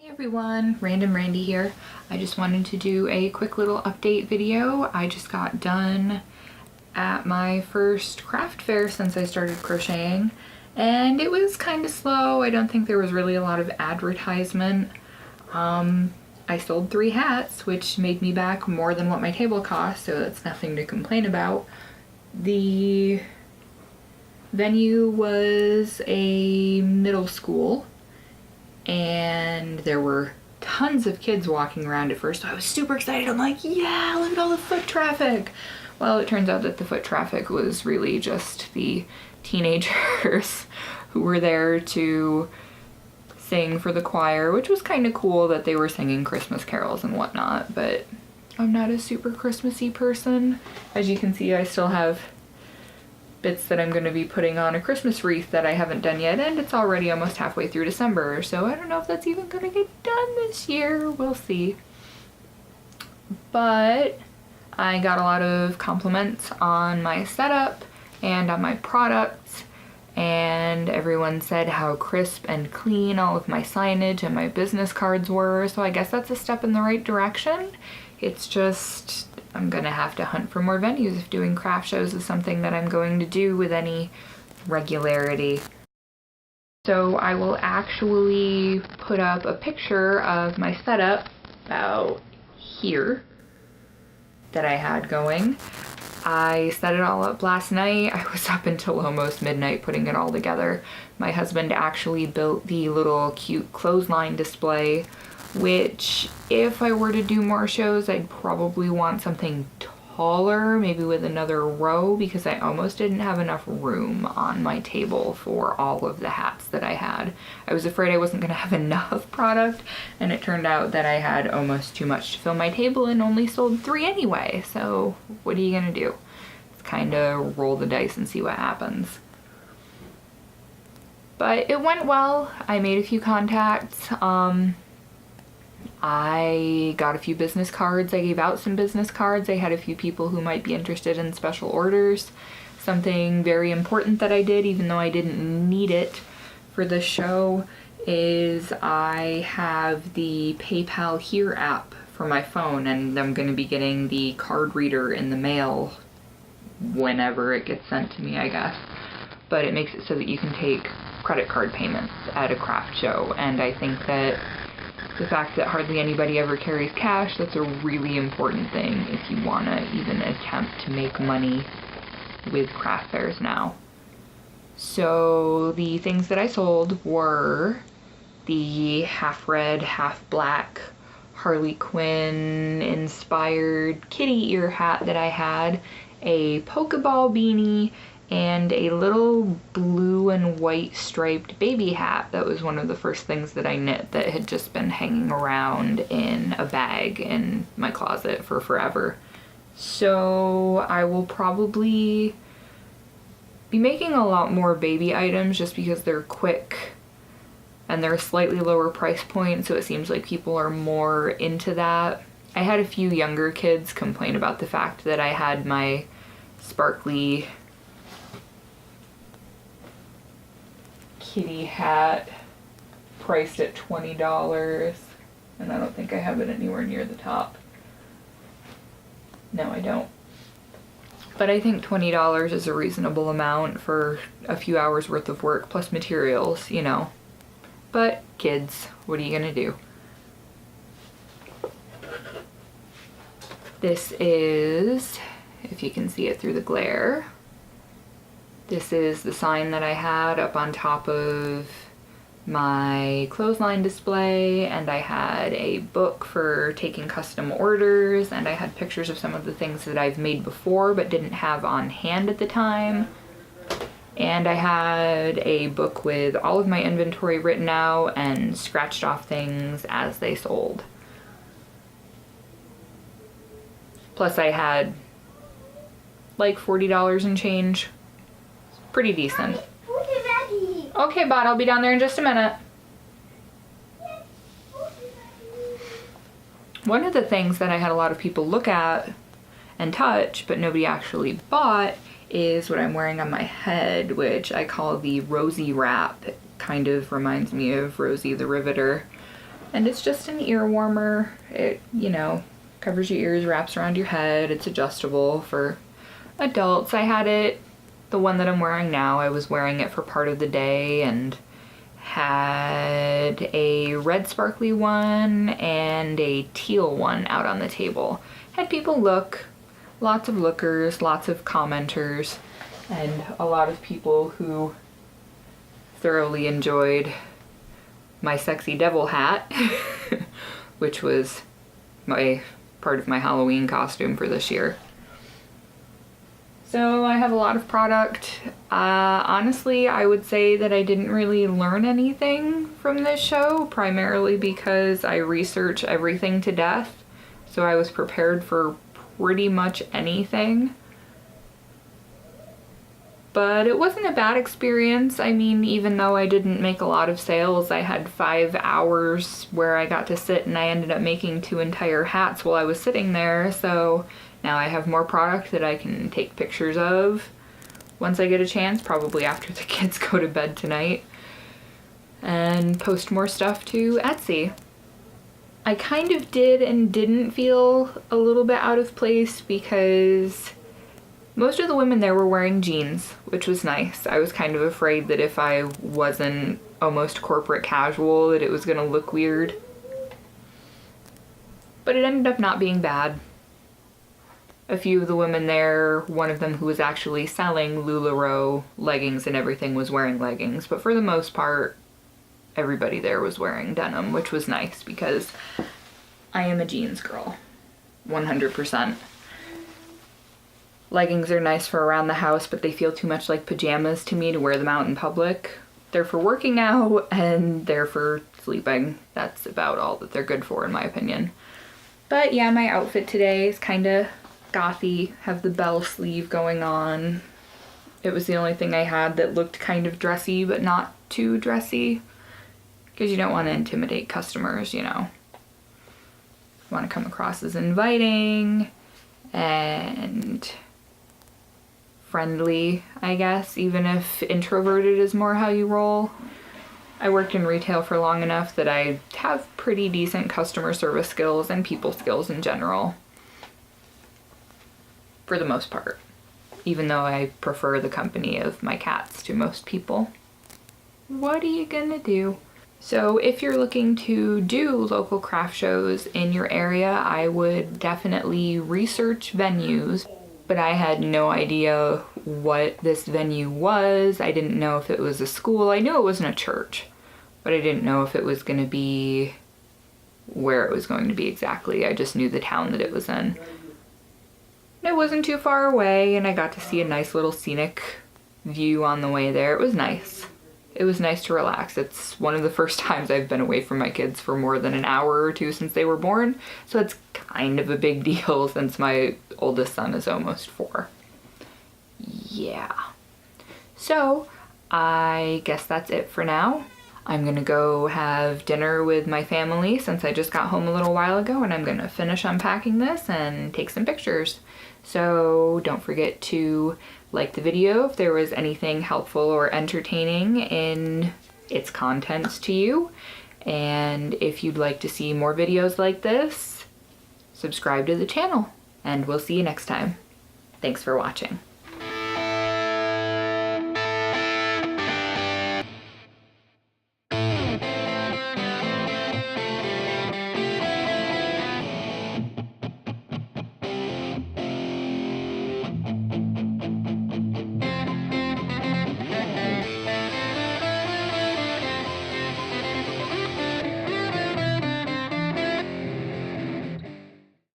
Hey everyone, Random Randy here. I just wanted to do a quick little update video. I just got done at my first craft fair since I started crocheting, and it was kind of slow. I don't think there was really a lot of advertisement. I sold 3 hats, which made me back more than what my table cost, so that's nothing to complain about. The venue was a middle school, and there were tons of kids walking around at first, so I was super excited. I'm like, yeah, look at all the foot traffic. Well, it turns out that the foot traffic was really just the teenagers who were there to sing for the choir, which was kind of cool that they were singing Christmas carols and whatnot, but I'm not a super Christmassy person. As you can see, I still have bits that I'm going to be putting on a Christmas wreath that I haven't done yet, and it's already almost halfway through December, so I don't know if that's even going to get done this year. We'll see. But I got a lot of compliments on my setup and on my products, and everyone said how crisp and clean all of my signage and my business cards were, so I guess that's a step in the right direction. It's just, I'm gonna have to hunt for more venues if doing craft shows is something that I'm going to do with any regularity. So I will actually put up a picture of my setup about here that I had going. I set it all up last night. I was up until almost midnight putting it all together. My husband actually built the little cute clothesline display, which if I were to do more shows, I'd probably want something taller, maybe with another row, because I almost didn't have enough room on my table for all of the hats that I had. I was afraid I wasn't gonna have enough product, and it turned out that I had almost too much to fill my table and only sold 3 anyway, so what are you gonna do? It's kinda roll the dice and see what happens. But it went well. I made a few contacts. I got a few business cards. I gave out some business cards. I had a few people who might be interested in special orders. Something very important that I did, even though I didn't need it for the show, is I have the PayPal Here app for my phone, and I'm going to be getting the card reader in the mail whenever it gets sent to me, I guess. But it makes it so that you can take credit card payments at a craft show, and I think that the fact that hardly anybody ever carries cash, that's a really important thing if you want to even attempt to make money with craft fairs now. So the things that I sold were the half red, half black Harley Quinn inspired kitty ear hat that I had, a Pokeball beanie, and a little blue and white striped baby hat. That was one of the first things that I knit that had just been hanging around in a bag in my closet for forever. So I will probably be making a lot more baby items just because they're quick and they're a slightly lower price point, so it seems like people are more into that. I had a few younger kids complain about the fact that I had my sparkly kitty hat priced at $20, and I don't think I have it anywhere near the top. No, I don't. But I think $20 is a reasonable amount for a few hours worth of work plus materials, you know. But kids, what are you gonna do? This is, if you can see it through the glare, this is the sign that I had up on top of my clothesline display, and I had a book for taking custom orders, and I had pictures of some of the things that I've made before but didn't have on hand at the time. And I had a book with all of my inventory written out and scratched off things as they sold. Plus I had like $40 and change. Pretty decent. Okay, bud, I'll be down there in just a minute. One of the things that I had a lot of people look at and touch, but nobody actually bought, is what I'm wearing on my head, which I call the Rosie wrap. It kind of reminds me of Rosie the Riveter. And it's just an ear warmer. It, you know, covers your ears, wraps around your head. It's adjustable for adults. I had it, the one that I'm wearing now, I was wearing it for part of the day and had a red sparkly one and a teal one out on the table. Had people look, lots of lookers, lots of commenters, and a lot of people who thoroughly enjoyed my sexy devil hat, which was my part of my Halloween costume for this year. So I have a lot of product. Honestly, I would say that I didn't really learn anything from this show, primarily because I research everything to death. So I was prepared for pretty much anything. But it wasn't a bad experience. I mean, even though I didn't make a lot of sales, I had 5 hours where I got to sit and I ended up making 2 entire hats while I was sitting there. So now I have more product that I can take pictures of once I get a chance, probably after the kids go to bed tonight, and post more stuff to Etsy. I kind of did and didn't feel a little bit out of place because most of the women there were wearing jeans, which was nice. I was kind of afraid that if I wasn't almost corporate casual that it was gonna look weird. But it ended up not being bad. A few of the women there, one of them who was actually selling LuLaRoe leggings and everything was wearing leggings, but for the most part, everybody there was wearing denim, which was nice because I am a jeans girl, 100%. Leggings are nice for around the house, but they feel too much like pajamas to me to wear them out in public. They're for working out and they're for sleeping. That's about all that they're good for in my opinion. But yeah, my outfit today is kind of gothy, have the bell sleeve going on. It was the only thing I had that looked kind of dressy, but not too dressy. Because you don't want to intimidate customers, you know. You want to come across as inviting and friendly, I guess, even if introverted is more how you roll. I worked in retail for long enough that I have pretty decent customer service skills and people skills in general. For the most part, even though I prefer the company of my cats to most people. What are you gonna do? So if you're looking to do local craft shows in your area, I would definitely research venues, but I had no idea what this venue was. I didn't know if it was a school. I knew it wasn't a church, but I didn't know if it was gonna be where it was going to be exactly. I just knew the town that it was in. It wasn't too far away, and I got to see a nice little scenic view on the way there. It was nice. It was nice to relax. It's one of the first times I've been away from my kids for more than an hour or two since they were born, so it's kind of a big deal since my oldest son is almost 4. Yeah. So, I guess that's it for now. I'm gonna go have dinner with my family since I just got home a little while ago, and I'm gonna finish unpacking this and take some pictures. So don't forget to like the video if there was anything helpful or entertaining in its contents to you. And if you'd like to see more videos like this, subscribe to the channel, and we'll see you next time. Thanks for watching.